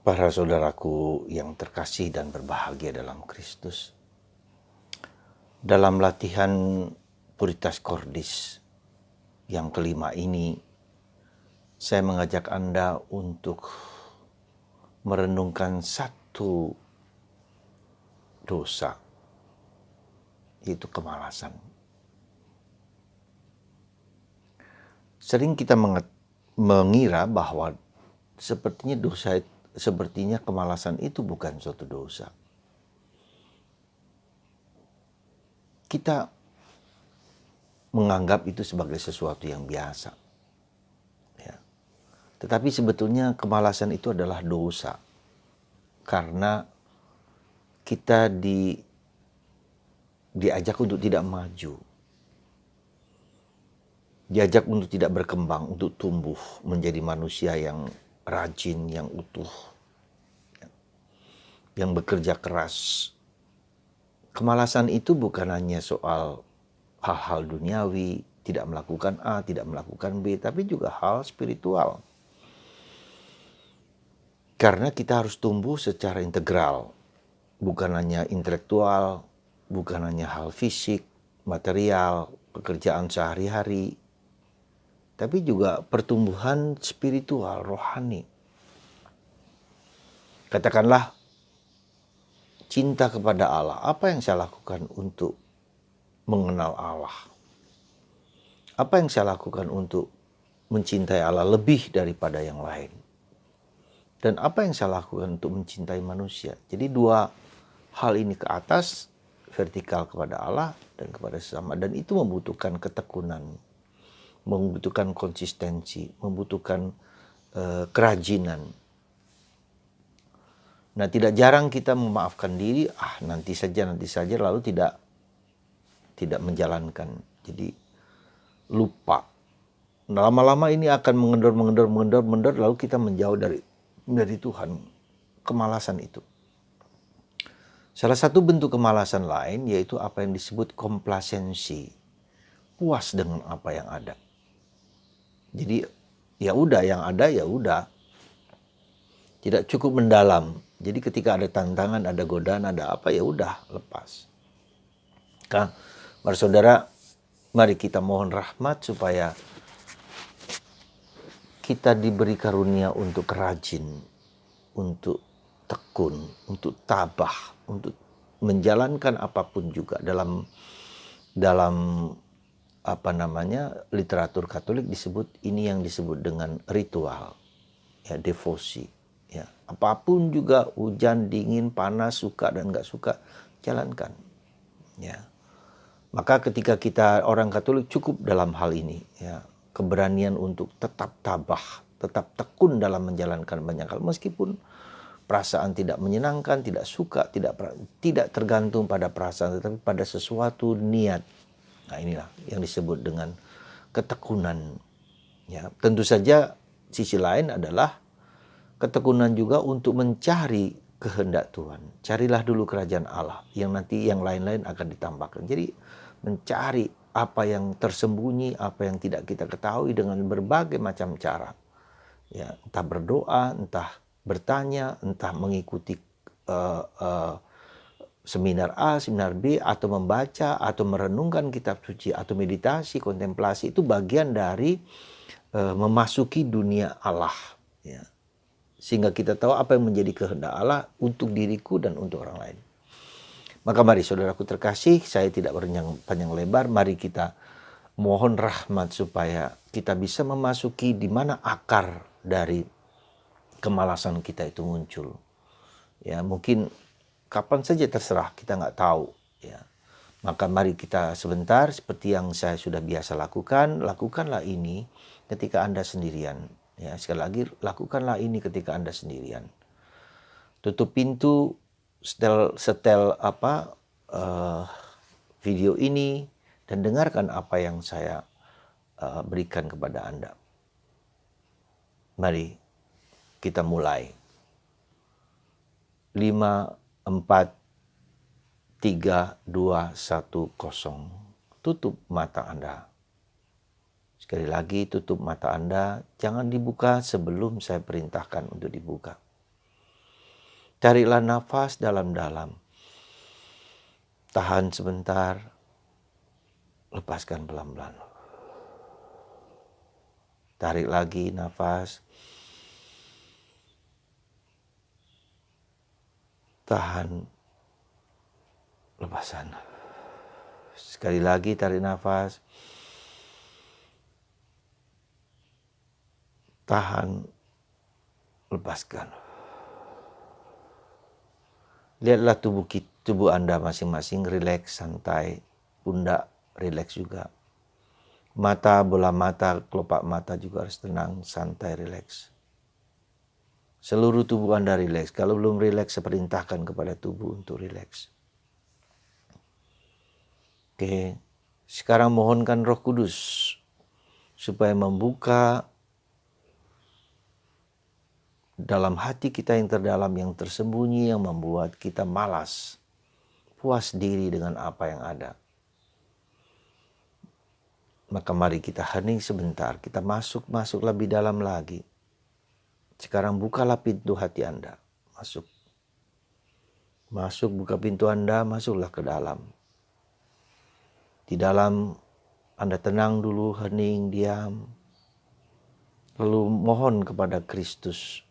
Para saudaraku yang terkasih dan berbahagia dalam Kristus, dalam latihan Puritas Cordis yang kelima ini, saya mengajak Anda untuk merenungkan satu dosa, yaitu kemalasan. Sering kita mengira bahwa sepertinya kemalasan itu bukan suatu dosa. Kita menganggap itu sebagai sesuatu yang biasa. Ya. Tetapi sebetulnya kemalasan itu adalah dosa. Karena kita diajak untuk tidak maju. Diajak untuk tidak berkembang, untuk tumbuh menjadi manusia yang rajin, yang utuh, yang bekerja keras. Kemalasan itu bukan hanya soal hal-hal duniawi, tidak melakukan A, tidak melakukan B, tapi juga hal spiritual. Karena kita harus tumbuh secara integral, bukan hanya intelektual, bukan hanya hal fisik, material, pekerjaan sehari-hari, tapi juga pertumbuhan spiritual, rohani. Katakanlah, cinta kepada Allah. Apa yang saya lakukan untuk mengenal Allah? Apa yang saya lakukan untuk mencintai Allah lebih daripada yang lain? Dan apa yang saya lakukan untuk mencintai manusia? Jadi dua hal ini ke atas, vertikal kepada Allah dan kepada sesama. Dan itu membutuhkan ketekunan, membutuhkan konsistensi, membutuhkan kerajinan. Nah, tidak jarang kita memaafkan diri, nanti saja, lalu tidak menjalankan. Jadi lupa. Nah, lama-lama ini akan mengendor, lalu kita menjauh dari Tuhan. Kemalasan itu. Salah satu bentuk kemalasan lain yaitu apa yang disebut komplasensi. Puas dengan apa yang ada. Jadi ya udah, yang ada ya udah. Tidak cukup mendalam. Jadi ketika ada tantangan, ada godaan, ada apa, ya udah lepas. Mari saudara, mari kita mohon rahmat supaya kita diberi karunia untuk rajin, untuk tekun, untuk tabah, untuk menjalankan apapun juga dalam literatur Katolik ini yang disebut dengan ritual, ya, devosi. Ya, apapun juga, hujan, dingin, panas, suka dan nggak suka, jalankan. Ya. Maka ketika kita orang Katolik cukup dalam hal ini, ya, keberanian untuk tetap tabah, tetap tekun dalam menjalankan banyak hal, meskipun perasaan tidak menyenangkan, tidak suka, tidak tergantung pada perasaan, tetapi pada sesuatu niat. Nah, inilah yang disebut dengan ketekunan. Ya, tentu saja sisi lain adalah ketekunan juga untuk mencari kehendak Tuhan. Carilah dulu kerajaan Allah, yang nanti yang lain-lain akan ditambahkan. Jadi mencari apa yang tersembunyi, apa yang tidak kita ketahui dengan berbagai macam cara. Ya, entah berdoa, entah bertanya, entah mengikuti seminar A, seminar B, atau membaca, atau merenungkan kitab suci, atau meditasi, kontemplasi. Itu bagian dari memasuki dunia Allah. Ya. Sehingga kita tahu apa yang menjadi kehendak Allah untuk diriku dan untuk orang lain. Maka mari saudaraku terkasih, saya tidak panjang lebar, mari kita mohon rahmat supaya kita bisa memasuki di mana akar dari kemalasan kita itu muncul. Ya, mungkin kapan saja terserah, kita nggak tahu. Ya. Maka mari kita sebentar, seperti yang saya sudah biasa lakukan, lakukanlah ini ketika Anda sendirian. Ya, sekali lagi, lakukanlah ini ketika Anda sendirian. Tutup pintu, setel video ini, dan dengarkan apa yang saya berikan kepada Anda. Mari kita mulai. 5, 4, 3, 2, 1, 0. Tutup mata Anda. Sekali lagi, tutup mata Anda, jangan dibuka sebelum saya perintahkan untuk dibuka. Tariklah nafas dalam-dalam. Tahan sebentar. Lepaskan pelan-pelan. Tarik lagi nafas. Tahan. Lepaskan. Sekali lagi tarik nafas. Tahan. Lepaskan. Lihatlah tubuh Anda masing-masing rileks, santai. Pundak rileks juga. Mata, bola mata, kelopak mata juga harus tenang, santai, rileks. Seluruh tubuh Anda rileks. Kalau belum rileks, saya perintahkan kepada tubuh untuk rileks. Oke, sekarang mohonkan Roh Kudus supaya membuka dalam hati kita yang terdalam, yang tersembunyi, yang membuat kita malas, puas diri dengan apa yang ada. Maka mari kita hening sebentar, kita masuk lebih dalam lagi. Sekarang bukalah pintu hati Anda, masuk, buka pintu Anda, masuklah ke dalam. Di dalam Anda tenang dulu, hening, diam. Lalu mohon kepada Kristus,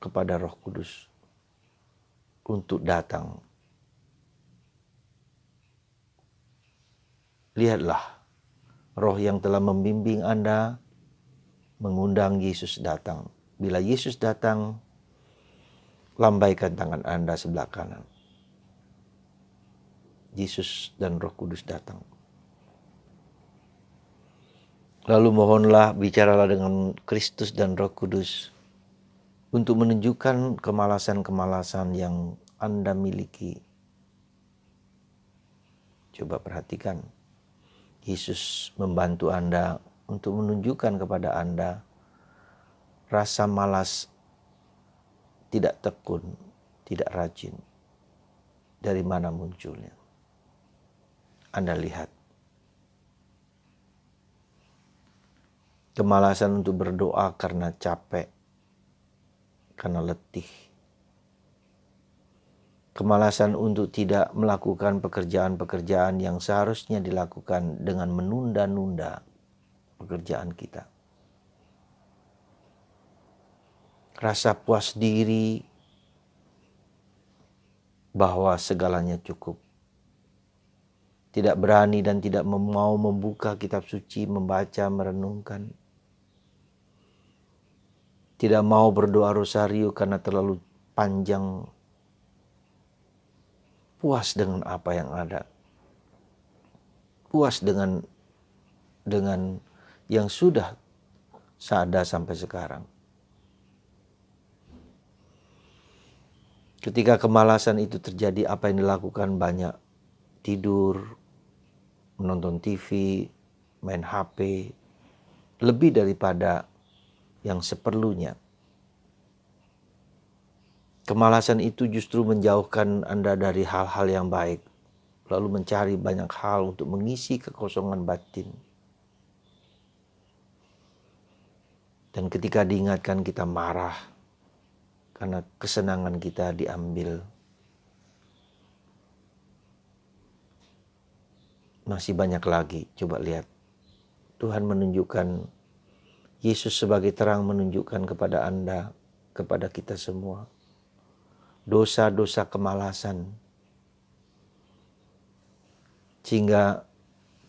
kepada Roh Kudus untuk datang. Lihatlah, Roh yang telah membimbing Anda mengundang Yesus datang. Bila Yesus datang, lambaikan tangan Anda sebelah kanan. Yesus dan Roh Kudus datang. Lalu mohonlah, bicaralah dengan Kristus dan Roh Kudus untuk menunjukkan kemalasan-kemalasan yang Anda miliki. Coba perhatikan, Yesus membantu Anda untuk menunjukkan kepada Anda rasa malas, tidak tekun, tidak rajin. Dari mana munculnya? Anda lihat. Kemalasan untuk berdoa karena capek, karena letih. Kemalasan untuk tidak melakukan pekerjaan-pekerjaan yang seharusnya dilakukan dengan menunda-nunda pekerjaan kita. Rasa puas diri bahwa segalanya cukup. Tidak berani dan tidak mau membuka kitab suci, membaca, merenungkan. Tidak mau berdoa rosario karena terlalu panjang. Puas dengan apa yang ada. Puas dengan yang sudah ada sampai sekarang. Ketika kemalasan itu terjadi, apa yang dilakukan? Banyak tidur, menonton TV, main HP, lebih daripada yang seperlunya. Kemalasan itu justru menjauhkan Anda dari hal-hal yang baik, lalu mencari banyak hal untuk mengisi kekosongan batin. Dan ketika diingatkan, kita marah karena kesenangan kita diambil. Masih banyak lagi, coba lihat. Tuhan menunjukkan, Yesus sebagai terang menunjukkan kepada Anda, kepada kita semua, dosa-dosa kemalasan. Sehingga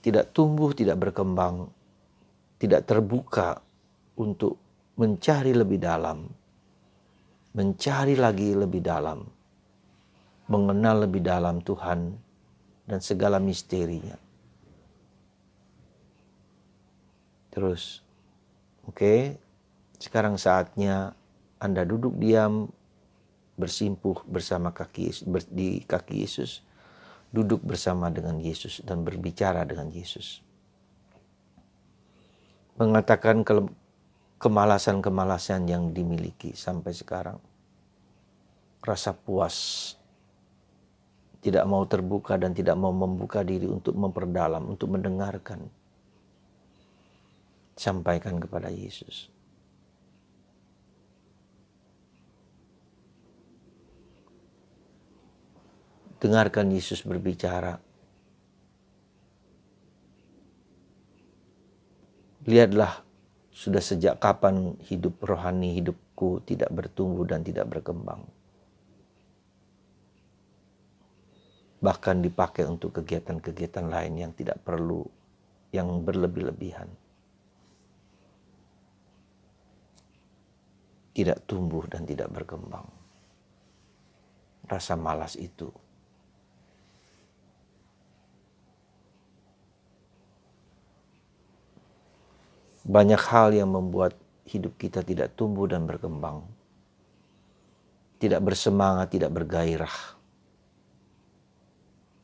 tidak tumbuh, tidak berkembang, tidak terbuka untuk mencari lebih dalam, mencari lagi lebih dalam, mengenal lebih dalam Tuhan dan segala misterinya. Terus, oke, sekarang saatnya Anda duduk diam, bersimpuh bersama di kaki Yesus, duduk bersama dengan Yesus dan berbicara dengan Yesus. Mengatakan kemalasan-kemalasan yang dimiliki sampai sekarang. Rasa puas, tidak mau terbuka dan tidak mau membuka diri untuk memperdalam, untuk mendengarkan. Sampaikan kepada Yesus. Dengarkan Yesus berbicara. Lihatlah, sudah sejak kapan hidup rohani hidupku tidak bertumbuh dan tidak berkembang. Bahkan dipakai untuk kegiatan-kegiatan lain yang tidak perlu, yang berlebih-lebihan. Tidak tumbuh dan tidak berkembang. Rasa malas itu banyak hal yang membuat hidup kita tidak tumbuh dan berkembang. Tidak bersemangat, tidak bergairah.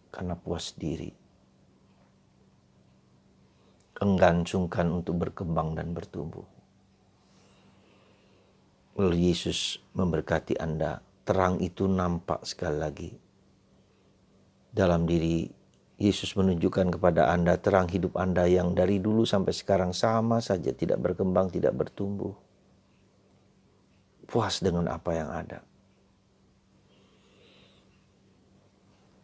Karena puas diri. Enggan sungkan untuk berkembang dan bertumbuh. Lalu Yesus memberkati Anda. Terang itu nampak sekali lagi. Dalam diri Yesus menunjukkan kepada Anda terang hidup Anda yang dari dulu sampai sekarang sama saja. Tidak berkembang, tidak bertumbuh. Puas dengan apa yang ada.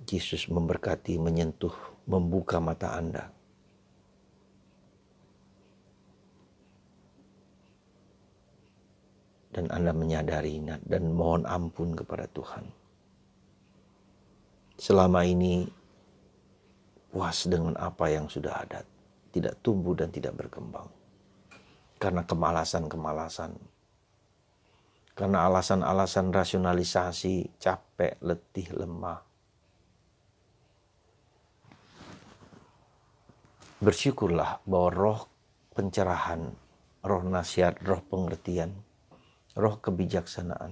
Yesus memberkati, menyentuh, membuka mata Anda. Dan Anda menyadari dan mohon ampun kepada Tuhan. Selama ini puas dengan apa yang sudah ada. Tidak tumbuh dan tidak berkembang. Karena kemalasan-kemalasan. Karena alasan-alasan rasionalisasi, capek, letih, lemah. Bersyukurlah bahwa roh pencerahan, roh nasihat, roh pengertian, roh kebijaksanaan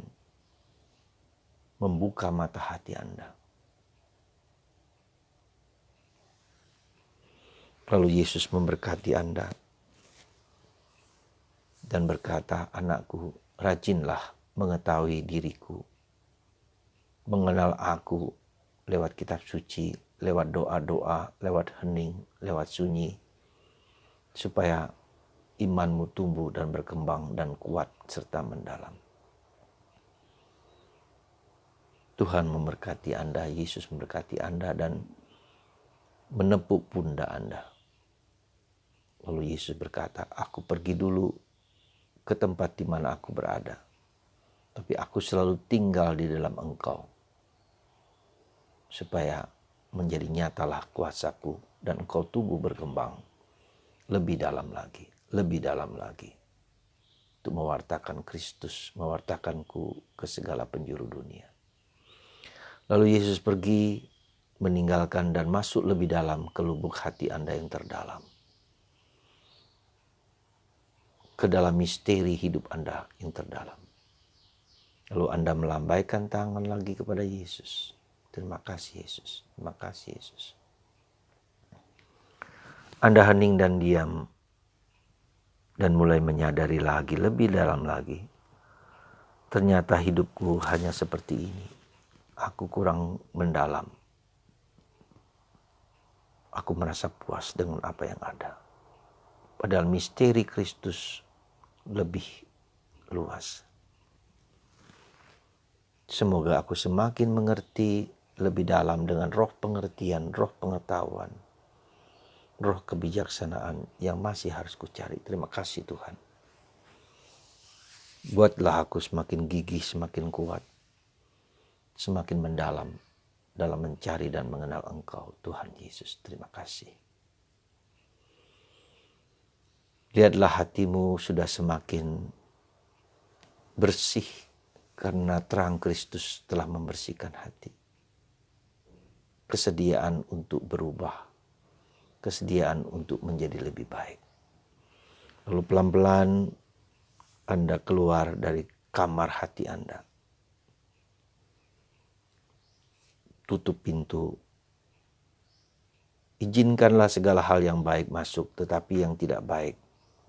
membuka mata hati Anda. Lalu Yesus memberkati Anda dan berkata, anakku, rajinlah mengetahui diriku, mengenal aku lewat kitab suci, lewat doa-doa, lewat hening, lewat sunyi, supaya imanmu tumbuh dan berkembang dan kuat serta mendalam. Tuhan memberkati Anda, Yesus memberkati Anda dan menepuk pundak Anda. Lalu Yesus berkata, aku pergi dulu ke tempat di mana aku berada. Tapi aku selalu tinggal di dalam Engkau. Supaya menjadi nyatalah kuasaku dan Engkau tumbuh berkembang lebih dalam lagi. Lebih dalam lagi. Untuk mewartakan Kristus, mewartakanku ke segala penjuru dunia. Lalu Yesus pergi meninggalkan dan masuk lebih dalam ke lubuk hati Anda yang terdalam. Ke dalam misteri hidup Anda yang terdalam. Lalu Anda melambaikan tangan lagi kepada Yesus. Terima kasih Yesus, terima kasih Yesus. Anda hening dan diam. Dan mulai menyadari lagi, lebih dalam lagi. Ternyata hidupku hanya seperti ini. Aku kurang mendalam. Aku merasa puas dengan apa yang ada. Padahal misteri Kristus lebih luas. Semoga aku semakin mengerti lebih dalam dengan roh pengertian, roh pengetahuan, roh kebijaksanaan yang masih harus kucari. Terima kasih Tuhan. Buatlah aku semakin gigih, semakin kuat, semakin mendalam dalam mencari dan mengenal Engkau, Tuhan Yesus. Terima kasih. Lihatlah hatimu sudah semakin bersih karena terang Kristus telah membersihkan hati. Kesediaan untuk berubah, kesediaan untuk menjadi lebih baik. Lalu pelan-pelan Anda keluar dari kamar hati Anda. Tutup pintu. Izinkanlah segala hal yang baik masuk, tetapi yang tidak baik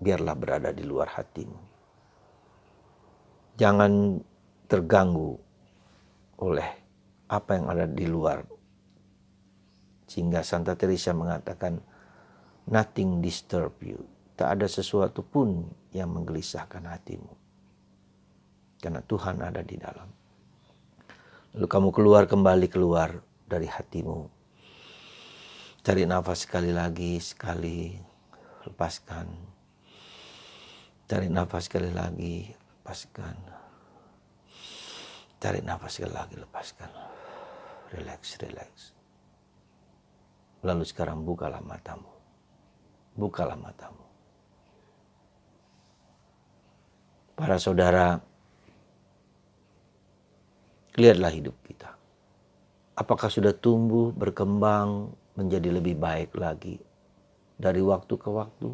biarlah berada di luar hatimu. Jangan terganggu oleh apa yang ada di luar. Sehingga Santa Teresa mengatakan, nothing disturb you. Tak ada sesuatu pun yang menggelisahkan hatimu. Karena Tuhan ada di dalam. Lalu kamu keluar, kembali keluar dari hatimu. Tarik nafas sekali lagi, lepaskan. Tarik nafas sekali lagi, lepaskan. Tarik nafas sekali lagi, lepaskan. Relax. Lalu sekarang bukalah matamu. Para saudara, lihatlah hidup kita. Apakah sudah tumbuh, berkembang, menjadi lebih baik lagi dari waktu ke waktu?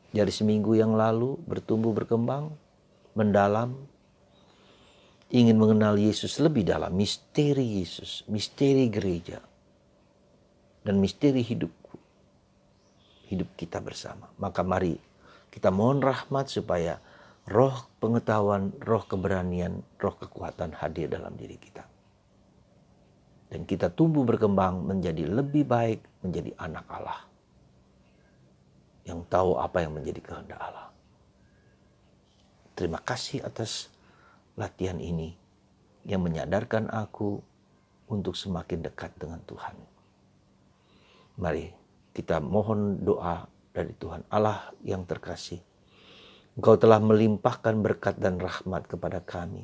Dari seminggu yang lalu bertumbuh, berkembang, mendalam, ingin mengenal Yesus lebih dalam, misteri Yesus, misteri gereja, dan misteri hidup kita bersama. Maka mari kita mohon rahmat supaya roh pengetahuan, roh keberanian, roh kekuatan hadir dalam diri kita. Dan kita tumbuh berkembang menjadi lebih baik, menjadi anak Allah. Yang tahu apa yang menjadi kehendak Allah. Terima kasih atas latihan ini yang menyadarkan aku untuk semakin dekat dengan Tuhan. Mari kita mohon doa dari Tuhan Allah yang terkasih. Engkau telah melimpahkan berkat dan rahmat kepada kami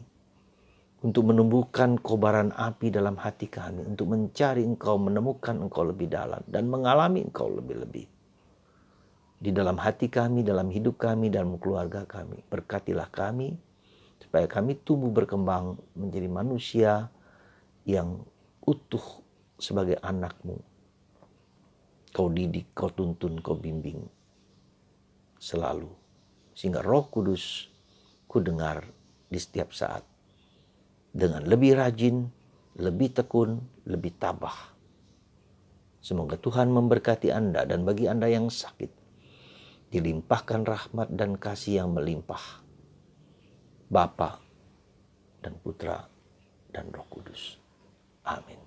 untuk menumbuhkan kobaran api dalam hati kami, untuk mencari Engkau, menemukan Engkau lebih dalam dan mengalami Engkau lebih-lebih di dalam hati kami, dalam hidup kami, dalam keluarga kami. Berkatilah kami supaya kami tumbuh berkembang menjadi manusia yang utuh sebagai anak-Mu. Kau didik, Kau tuntun, Kau bimbing selalu. Sehingga Roh Kudus ku dengar di setiap saat. Dengan lebih rajin, lebih tekun, lebih tabah. Semoga Tuhan memberkati Anda dan bagi Anda yang sakit, dilimpahkan rahmat dan kasih yang melimpah. Bapa dan Putra dan Roh Kudus. Amin.